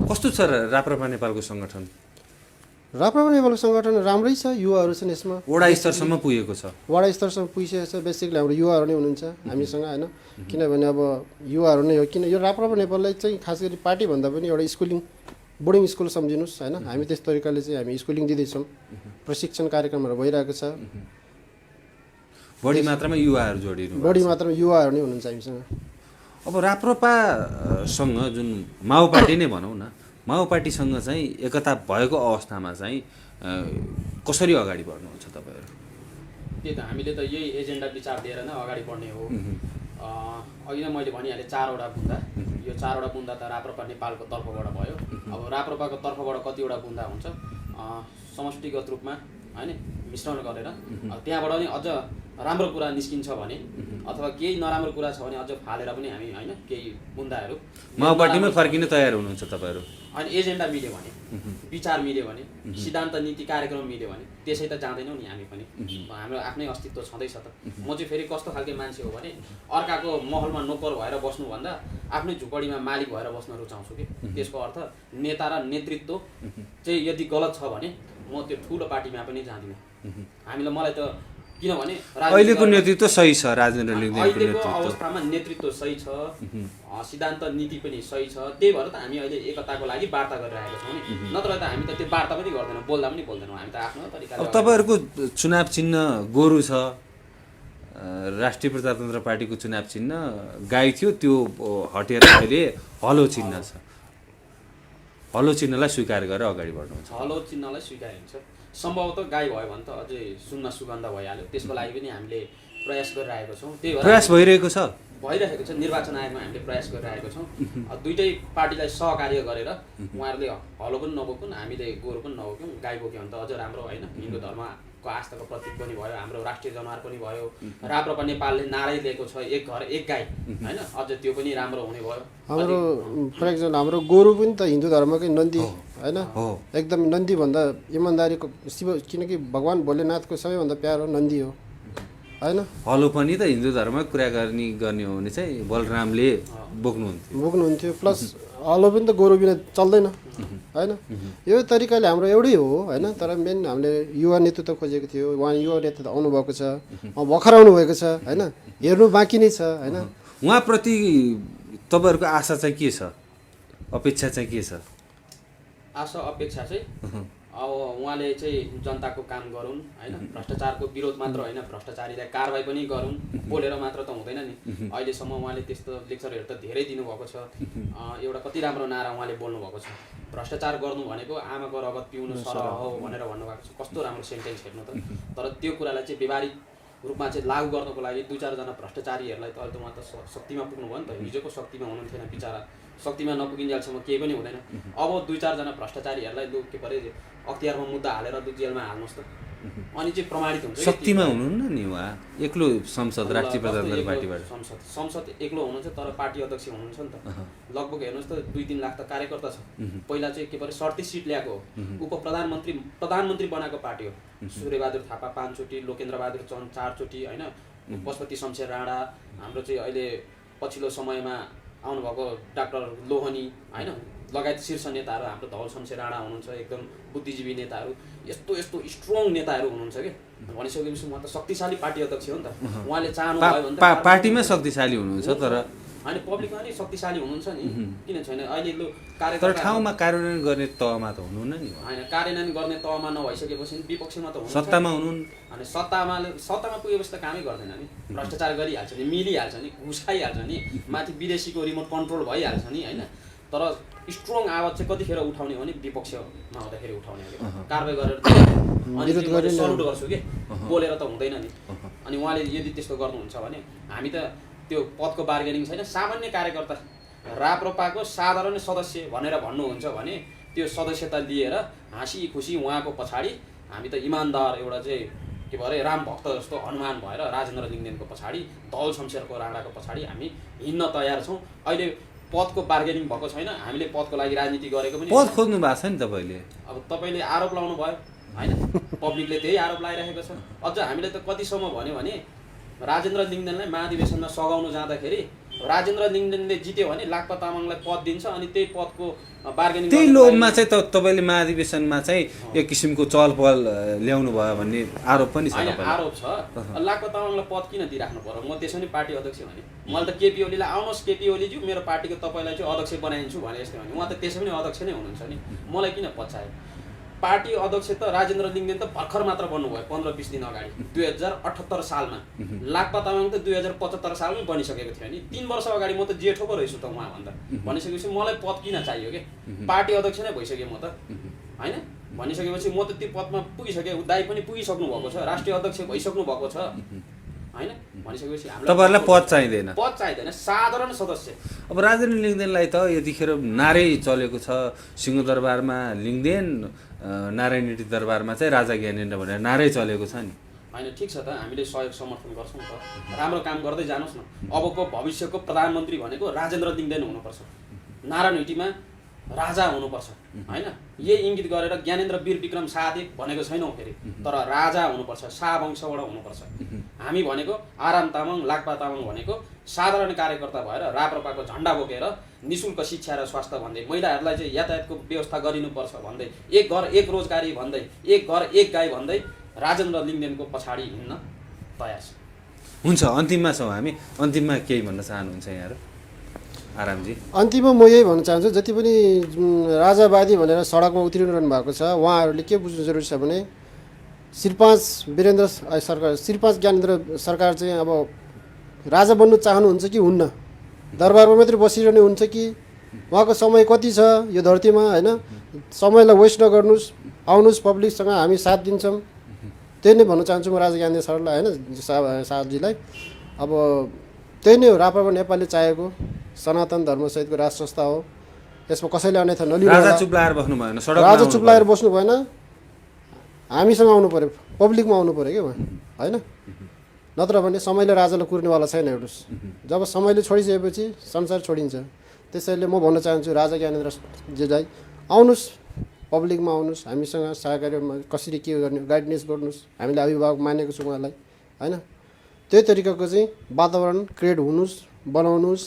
कस्तो छ राप्रपा नेपालको सङ्गठन? राप्रपा नेपालको सङ्गठन राम्रै छ। युवाहरू छन् यसमा, वडा स्तरसम्म पुगेको छ। वडा स्तरसम्म पुगिसकेको छ। बेसिकली हाम्रो युवाहरू नै हुनुहुन्छ हामीसँग होइन। किनभने अब युवाहरू नै हो। किन यो राप्रपा नेपाललाई चाहिँ खास गरी पार्टी भन्दा पनि एउटा स्कुलिङ बोर्डिङ स्कुल सम्झिनुहोस् होइन। हामी त्यस्तो तरिकाले चाहिँ हामी स्कुलिङ दिँदैछौँ। प्रशिक्षण कार्यक्रमहरू भइरहेको छ। बढी मात्रामा युवाहरू जोडिनु, बढी मात्रामा युवाहरू नै हुनुहुन्छ हामीसँग। अब राप्रपासँग जुन माओ पार्टी नै भनौँ न, माओ पार्टीसँग चाहिँ एकता भएको अवस्थामा चाहिँ कसरी अगाडि बढ्नुहुन्छ तपाईँहरू? त्यही त हामीले त यही एजेन्डा विचार दिएर नै अगाडि बढ्ने हो। अघि नै मैले भनिहालेँ 4वटा बुन्दा। यो 4वटा बुन्दा त राप्रपा नेपालको तर्फबाट भयो। अब राप्रपाको तर्फबाट कतिवटा बुन्दा हुन्छ समष्टिगत रूपमा होइन मिश्रण गरेर त्यहाँबाट नि अझ राम्रो कुरा निस्किन्छ भने अथवा केही नराम्रो कुरा छ भने अझ फालेर पनि हामी होइन केही मुद्दाहरू माओवादीमै फर्किन तयार हुनुहुन्छ तपाईँहरू? अनि एजेन्डा मिल्यो भने, विचार मिल्यो भने, सिद्धान्त नीति कार्यक्रम मिल्यो भने त्यसै त जाँदैनौँ नि हामी पनि। हाम्रो आफ्नै अस्तित्व छँदैछ त। म चाहिँ फेरि कस्तो खालको मान्छे हो भने अर्काको महलमा नोकर भएर बस्नुभन्दा आफ्नै झुपडीमा मालिक भएर बस्न रुचाउँछु कि। त्यसको अर्थ नेता र नेतृत्व चाहिँ यदि गलत छ भने म त्यो ठुलो पार्टीमा पनि जाँदिनँ। मलाई त किनभने अहिलेको नेतृत्व सही छ, राजेन्द्र लिङ्गदेनको अहिलेको नेतृत्व अवस्थामा नेतृत्व सही छ, सिद्धान्त नीति पनि सही छ। त्यही भएर त हामी अहिले एकताको लागि वार्ता गरिरहेका छौँ नि। नत्र त हामी त त्यो वार्ता पनि गर्दैनौँ, बोल्दा पनि बोल्दैनौँ। हामी त आफ्नो तरिकाले। अब तपाईँहरूको चुनाव चिन्ह गोरु छ, राष्ट्रिय प्रजातन्त्र पार्टीको चुनाव चिन्ह गाई थियो, त्यो हटेर अहिले हलो चिन्ह छ। हलो चिन्हलाई स्वीकार गरेर अगाडि बढ्नुहुन्छ? हलो चिन्हलाई स्वीकारिन्छ। सम्भवतः गाई भयो भने त अझै सुनमा सुगन्ध भइहाल्यो। त्यसको लागि पनि हामीले प्रयास गरिरहेको छौँ। त्यही भएर प्रयास भइरहेको छ। निर्वाचन आयोगमा हामीले प्रयास गरिरहेको छौँ। दुईटै पार्टीलाई सहकार्य गरेर उहाँहरूले हलो पनि नबोकुन्, हामीले गोरु पनि नबोक्यौँ। गाई बोक्यो भने त अझ राम्रो होइन। हिन्दू धर्मको आस्थाको प्रतीक पनि भयो, हाम्रो राष्ट्रिय जनावर पनि भयो। राप्रपा नेपालले नारै लिएको छ, एक घर एक गाई होइन, अझ त्यो पनि राम्रो हुने भयो। हाम्रो फर एक्जाम्पल हाम्रो गोरु पनि त हिन्दू धर्मकै नन्दी होइन, एकदम नन्दी भन्दा इमान्दारीको शिव, किनकि भगवान् भोलेनाथको सबैभन्दा प्यारो नन्दी हो होइन। हलो पनि त हिन्दू धर्ममा कुरा गर्ने हो भने चाहिँ बलरामले बोक्नुहुन्थ्यो। प्लस हलो पनि त गोरु बिना चल्दैन होइन। यो तरिकाले हाम्रो एउटै हो होइन। तर मेन हामीले युवा नेतृत्व खोजेको थियो, उहाँ युवा नेतृत्व आउनुभएको छ, भर्खर आउनुभएको छ होइन, हेर्नु बाँकी नै छ होइन। उहाँप्रति तपाईँहरूको आशा चाहिँ के छ, अपेक्षा चाहिँ के छ? आशा अपेक्षा चाहिँ अब उहाँले चाहिँ जनताको काम गरून् होइन, भ्रष्टाचारको विरोध मात्र होइन, भ्रष्टाचारीलाई कारबाही पनि गरून्। बोलेर मात्र त हुँदैन नि। अहिलेसम्म उहाँले त्यस्तो लेक्चरहरू त धेरै दिनुभएको छ। एउटा कति राम्रो नारा उहाँले बोल्नुभएको छ, भ्रष्टाचार गर्नु भनेको आमाको रगत पिउनु सरह हो भनेर भन्नुभएको छ। कस्तो राम्रो सेन्टेन्स हेर्नु त। तर त्यो कुरालाई चाहिँ व्यवहारिक रूपमा चाहिँ लागू गर्नको लागि दुई चारजना भ्रष्टाचारीहरूलाई त अहिले त उहाँ त शक्तिमा पुग्नुभयो नि त। हिजोको शक्तिमा हुनुहुन्थेन बिचरा, शक्तिमा नपुगिन्जेलसम्म केही पनि हुँदैन। अब दुई चारजना भ्रष्टाचारीहरूलाई लु के परे अख्तियारमा मुद्दा हालेर लु जेलमा हाल्नुहोस् त, अनि चाहिँ प्रमाणित हुन्छ। शक्तिमा हुनुहुन्न नि उहाँ, एक्लो संसद राष्ट्रिय प्रजातन्त्र पार्टीबाट संसद एक्लो हुनुहुन्छ, तर पार्टी अध्यक्ष हुनुहुन्छ नि त। लगभग हेर्नुहोस् त 2-3 लाख त कार्यकर्ता छ। पहिला चाहिँ के परे 37 सिट ल्याएको हो। प्रधानमन्त्री बनाएको पार्टी हो। सूर्यबहादुर थापा 5 चोटि, लोकेन्द्र बहादुर चन्द 4 चोटि होइन, पशुपति शमशेर राणा, हाम्रो चाहिँ अहिले पछिल्लो समयमा आउनुभएको डाक्टर लोहनी होइन, लगायत शीर्ष नेताहरू हाम्रो धवल शमशेर राणा हुनुहुन्छ, एकदम बुद्धिजीवी नेताहरू, यस्तो यस्तो स्ट्रङ नेताहरू हुनुहुन्छ कि भनिसकेपछि उहाँ त शक्तिशाली पार्टी अध्यक्ष हो नि त। उहाँले चाहनुभयो भने पार्टीमै शक्तिशाली हुनुहुन्छ, तर होइन पब्लिकमा नि शक्तिशाली हुनुहुन्छ नि, किन छैन। अहिले तर ठाउँमा कार्यान्वयन गर्ने तहमा त हुनुहुन्न नि। होइन, कार्यान्वयन गर्ने तहमा नभइसकेपछि विपक्षमा त हुनुहुन्छ, सत्तामा हुनुहुन्न। अनि सत्तामा पुगेपछि त कामै गर्दैन नि। भ्रष्टाचार गरिहाल्छ नि, मिलिहाल्छ नि, घुस खाइहाल्छ नि, माथि विदेशीको रिमोट कन्ट्रोल भइहाल्छ नि होइन। तर स्ट्रङ आवाज चाहिँ कतिखेर उठाउने हो भने विपक्षमा हुँदाखेरि उठाउने हो, कारबाही गरेर। अनि सल्युट गर्छु कि बोलेर त हुँदैन नि। अनि उहाँले यदि त्यस्तो गर्नुहुन्छ भने हामी त त्यो पदको बार्गेनिङ छैन, सामान्य कार्यकर्ता राप्रपाको साधारण सदस्य भनेर भन्नुहुन्छ भने त्यो सदस्यता लिएर हाँसी खुसी उहाँको पछाडि हामी त इमान्दार एउटा चाहिँ के भरे राम भक्त जस्तो हनुमान भएर राजेन्द्र लिङ्गदेनको पछाडि, धवल शमशेरको राणाको पछाडि हामी हिँड्न तयार छौँ। अहिले पदको बार्गेनिङ भएको छैन, हामीले पदको लागि राजनीति गरेको पनि। पद खोज्नु भएको छ नि तपाईँले। अब तपाईँले आरोप लाउनु भयो होइन, पब्लिकले त्यही आरोप लगाइरहेको छ। अझ हामीले त कतिसम्म भन्यो भने राजेन्द्र लिङ्गदेनलाई महाधिवेशनमा सघाउनु जाँदाखेरि राजेन्द्र लिङ्गदेनले जित्यो भने लाक्पा तामाङलाई पद दिन्छ, अनि त्यही पदको बार्गेनिङ त्यही लोभमा चाहिँ तपाईँले महाधिवेशनमा चाहिँ एक किसिमको चहलपहल ल्याउनु भयो भन्ने आरोप पनि छ। आरोप छ, लाक्पा तामाङलाई पद किन दिइराख्नु पर्यो? म त्यसो नि पार्टी अध्यक्ष भने मैले त केपी ओलीलाई आउनुहोस् केपी ओलीज्यू मेरो पार्टीको तपाईँलाई चाहिँ अध्यक्ष बनाइदिन्छु भने यस्तै भने उहाँ त त्यसै पनि अध्यक्ष नै हुनुहुन्छ नि, मलाई किन पछायो? पार्टी अध्यक्ष त राजेन्द्र लिङ्गदेन त भर्खर मात्र बन्नुभयो 15-20 दिन अगाडि 2078 सालमा। लाक्पा तामाङ त 2075 सालमै बनिसकेको थियो नि, 3 वर्ष अगाडि म त जेठो पो रहेछु त उहाँभन्दा। भनिसकेपछि मलाई पद किन चाहियो कि? पार्टी अध्यक्ष नै भइसकेँ म त होइन। भनिसकेपछि म त त्यो पदमा पुगिसकेँ, दाइ पनि पुगिसक्नु भएको छ, राष्ट्रिय अध्यक्ष भइसक्नु भएको छ होइन। भनिसकेपछि तपाईँहरूलाई पद चाहिँदैन, पद चाहिँदैन, साधारण सदस्य। अब राजेन्द्र लिङ्गदेनलाई त यतिखेर नारै चलेको छ, सिंहदरबारमा लिङ्गदेन, नारायण रेड्डी दरबारमा चाहिँ राजा ज्ञानेन्द्र भनेर नारै चलेको छ नि। होइन ठिक छ त हामीले सहयोग समर्थन गर्छौँ त राम्रो काम गर्दै जानुहोस् न अबको भविष्यको प्रधानमन्त्री भनेको राजेन्द्र लिङ्गदेन हुनुपर्छ नारायण हिटीमा राजा हुनुपर्छ होइन यही इङ्गित गरेर ज्ञानेन्द्र वीर विक्रम शाहदेव भनेको छैनौँ फेरि तर राजा हुनुपर्छ शाह वंशबाट हुनुपर्छ हामी भनेको आराम तामाङ लाक्पा तामाङ भनेको साधारण कार्यकर्ता भएर राप्रपाको झन्डा बोकेर निशुल्क शिक्षा र स्वास्थ्य भन्दै महिलाहरूलाई चाहिँ यातायातको व्यवस्था गरिनुपर्छ भन्दै एक घर एक रोजगारी भन्दै एक घर एक गाई भन्दै राजेन्द्र लिङ्गदेनको पछाडि हिँड्न तयार छ हुन्छ अन्तिममा छौँ हामी अन्तिममा केही भन्न चाहनुहुन्छ यहाँहरू आरामजी अन्तिममा म यही भन्न चाहन्छु जति पनि राजावादी भनेर सडकमा उत्रिरहनु भएको छ उहाँहरूले के बुझ्नु जरुरी छ भने श्रीपाँच वीरेन्द्र सरकार श्रीपाँच ज्ञानेन्द्र सरकार चाहिँ अब राजा बन्नु चाहनुहुन्छ कि हुन्न दरबारमा मात्रै बसिरहने हुन्छ कि उहाँको समय कति छ यो धरतीमा होइन समयलाई वेस्ट नगर्नुहोस् आउनुहोस् पब्लिकसँग हामी साथ दिन्छौँ त्यही नै भन्न चाहन्छु म राजा ज्ञानेन्द्र सरलाई होइन साहबजीलाई अब त्यही नै हो राप्रपा नेपालले चाहेको सनातन धर्मसहितको राज संस्था हो यसमा कसैले अन्यथा नलिनु राजा चुप्लाएर बस्नु भएन सडकमा राजा चुप्लाएर बस्नु भएन हामीसँग आउनु पऱ्यो पब्लिकमा आउनु पऱ्यो क्या उहाँ होइन नत्र भने समयले राजालाई कुर्नेवाला छैन हेर्नुहोस् जब समयले छोडिसकेपछि संसार छोडिन्छ त्यसैले म भन्न चाहन्छु राजा ज्ञानेन्द्रजीलाई आउनुहोस् पब्लिकमा आउनुहोस् हामीसँग सहकार्यमा कसरी के गर्ने गाइडनेस गर्नुहोस् हामीले अभिभावक मानेको छौँ उहाँलाई होइन त्यही तरिकाको चाहिँ वातावरण क्रिएट हुनुहोस् बनाउनुहोस्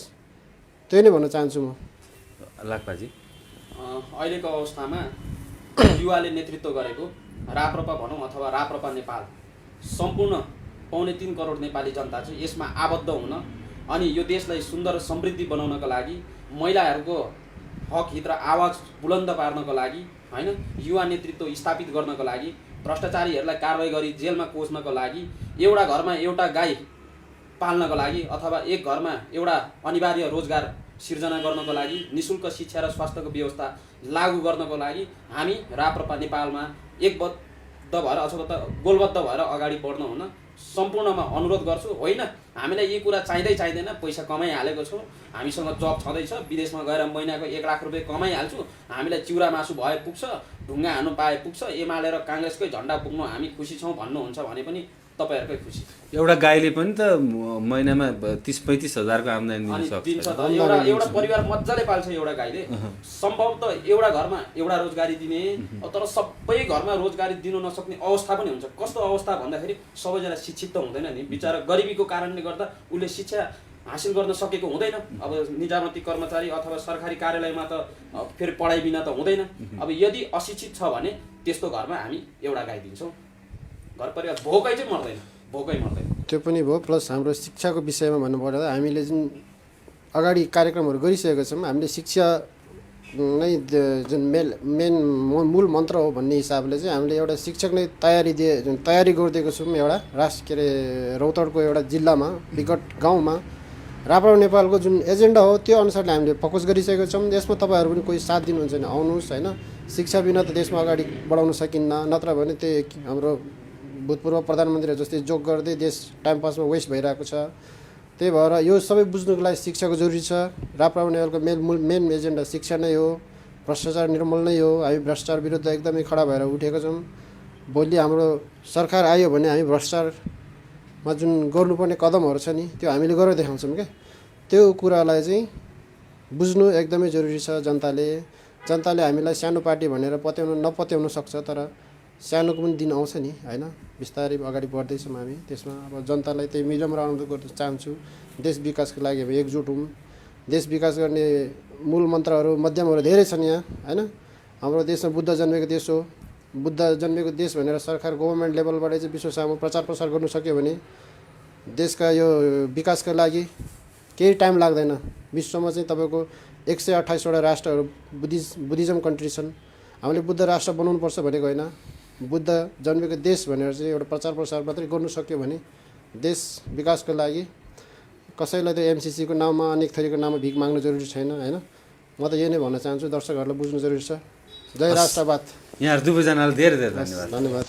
त्यही नै भन्न चाहन्छु म लाक्पाजी अहिलेको अवस्थामा युवाले नेतृत्व गरेको राप्रपा भनौँ अथवा राप्रपा नेपाल सम्पूर्ण 3.25 करोड नेपाली जनता चाहिँ यसमा आबद्ध हुन अनि यो देशलाई सुन्दर समृद्धि बनाउनको लागि महिलाहरूको हक हित र आवाज बुलन्द पार्नको लागि होइन युवा नेतृत्व स्थापित गर्नको लागि भ्रष्टाचारीहरूलाई कारवाही गरी जेलमा कोस्नको लागि एउटा घरमा एउटा गाई पाल्नको लागि अथवा एक घरमा एउटा अनिवार्य रोजगार सिर्जना गर्नको लागि निशुल्क शिक्षा र स्वास्थ्यको व्यवस्था लागू गर्नको लागि हामी राप्रपा नेपालमा एकबद्ध भएर अथवा त गोलबद्ध भएर अगाडि बढ्न हुन सम्पूर्णमा अनुरोध गर्छु होइन हामीलाई यी कुरा चाहिँदैन पैसा कमाइहालेको छौँ हामीसँग जब छँदैछ विदेशमा गएर महिनाको 1 लाख रुपियाँ कमाइहाल्छु हामीलाई चिउरा मासु भए पुग्छ ढुङ्गा हान्नु पाए पुग्छ एमाले र काङ्ग्रेसकै झन्डा पुग्नु हामी खुसी छौँ भन्नुहुन्छ भने पनि तपाईँहरूकै खुसी एउटा गाईले पनि त महिनामा 30-35 हजारको आम्दानी दिन सक्छ एउटा परिवार मजाले पाल्छ एउटा गाईले सम्भवतः एउटा घरमा एउटा रोजगारी दिने तर सबै घरमा रोजगारी दिनु नसक्ने अवस्था पनि हुन्छ कस्तो अवस्था भन्दाखेरि सबैजना शिक्षित त हुँदैन नि बिचरा गरिबीको कारणले गर्दा उसले शिक्षा हासिल गर्न सकेको हुँदैन अब निजामती कर्मचारी अथवा सरकारी कार्यालयमा त फेरि पढाइ बिना त हुँदैन अब यदि अशिक्षित छ भने त्यस्तो घरमा हामी एउटा गाई दिन्छौँ घर परिवार भोकै चाहिँ मर्दैन त्यो पनि भयो प्लस हाम्रो शिक्षाको विषयमा भन्नुपर्दा हामीले जुन अगाडि कार्यक्रमहरू गरिसकेका छौँ हामीले शिक्षा नै जुन मेन मूल मन्त्र हो भन्ने हिसाबले चाहिँ हामीले एउटा शिक्षक नै तयारी गरिदिएको छौँ एउटा के अरे रौतडको एउटा जिल्लामा विकट गाउँमा राप्रपा नेपालको जुन एजेन्डा हो त्यो अनुसारले हामीले फोकस गरिसकेका छौँ यसमा तपाईँहरू पनि कोही साथ दिनुहुन्छ भने आउनुहोस् होइन शिक्षा बिना त देशमा अगाडि बढाउन सकिन्न नत्र भने त्यही हाम्रो भूतपूर्व प्रधानमन्त्रीहरू जस्तै जोक गर्दै देश टाइम पासमा वेस्ट भइरहेको छ त्यही भएर यो सबै बुझ्नुको लागि शिक्षाको जरुरी छ राप्रपा नेपालको मेन एजेन्डा शिक्षा नै हो भ्रष्टाचार निर्मूल नै हो हामी भ्रष्टाचार विरुद्ध एकदमै खडा भएर उठेका छौँ भोलि हाम्रो सरकार आयो भने हामी भ्रष्टाचारमा जुन गर्नुपर्ने कदमहरू छ नि त्यो हामीले गरेर देखाउँछौँ क्या त्यो कुरालाई चाहिँ बुझ्नु एकदमै जरुरी छ जनताले हामीलाई सानो पार्टी भनेर नपत्याउन सक्छ तर सानोको पनि दिन आउँछ नि होइन बिस्तारै अगाडि बढ्दैछौँ हामी त्यसमा अब जनतालाई त्यही मिडियममा अनुरोध गर्न चाहन्छु देश विकासको लागि अब एकजुट हौँ देश विकास गर्ने मूल मन्त्रहरू मध्यमहरू धेरै छन् यहाँ होइन हाम्रो देशमा बुद्ध जन्मेको देश हो बुद्ध जन्मेको देश भनेर सरकार गभर्मेन्ट लेभलबाट चाहिँ विश्वसामु प्रचार प्रसार गर्नु सक्यो भने देशका यो विकासका लागि केही टाइम लाग्दैन विश्वमा चाहिँ तपाईँको 128वटा राष्ट्रहरू बुद्धिज्म कन्ट्री छन् हामीले बुद्ध राष्ट्र बनाउनुपर्छ भनेको होइन बुद्ध जन्मेको देश भनेर चाहिँ एउटा प्रचार प्रसार मात्रै गर्नु सक्यो भने देश विकासको लागि कसैलाई त एमसिसीको नाममा अनेक थरीको नाममा भिख माग्नु जरुरी छैन होइन म त यही नै भन्न चाहन्छु दर्शकहरूलाई बुझ्नु जरुरी छ जय राष्ट्रवाद यहाँहरू दुवैजनालाई धेरै धेरै धन्यवाद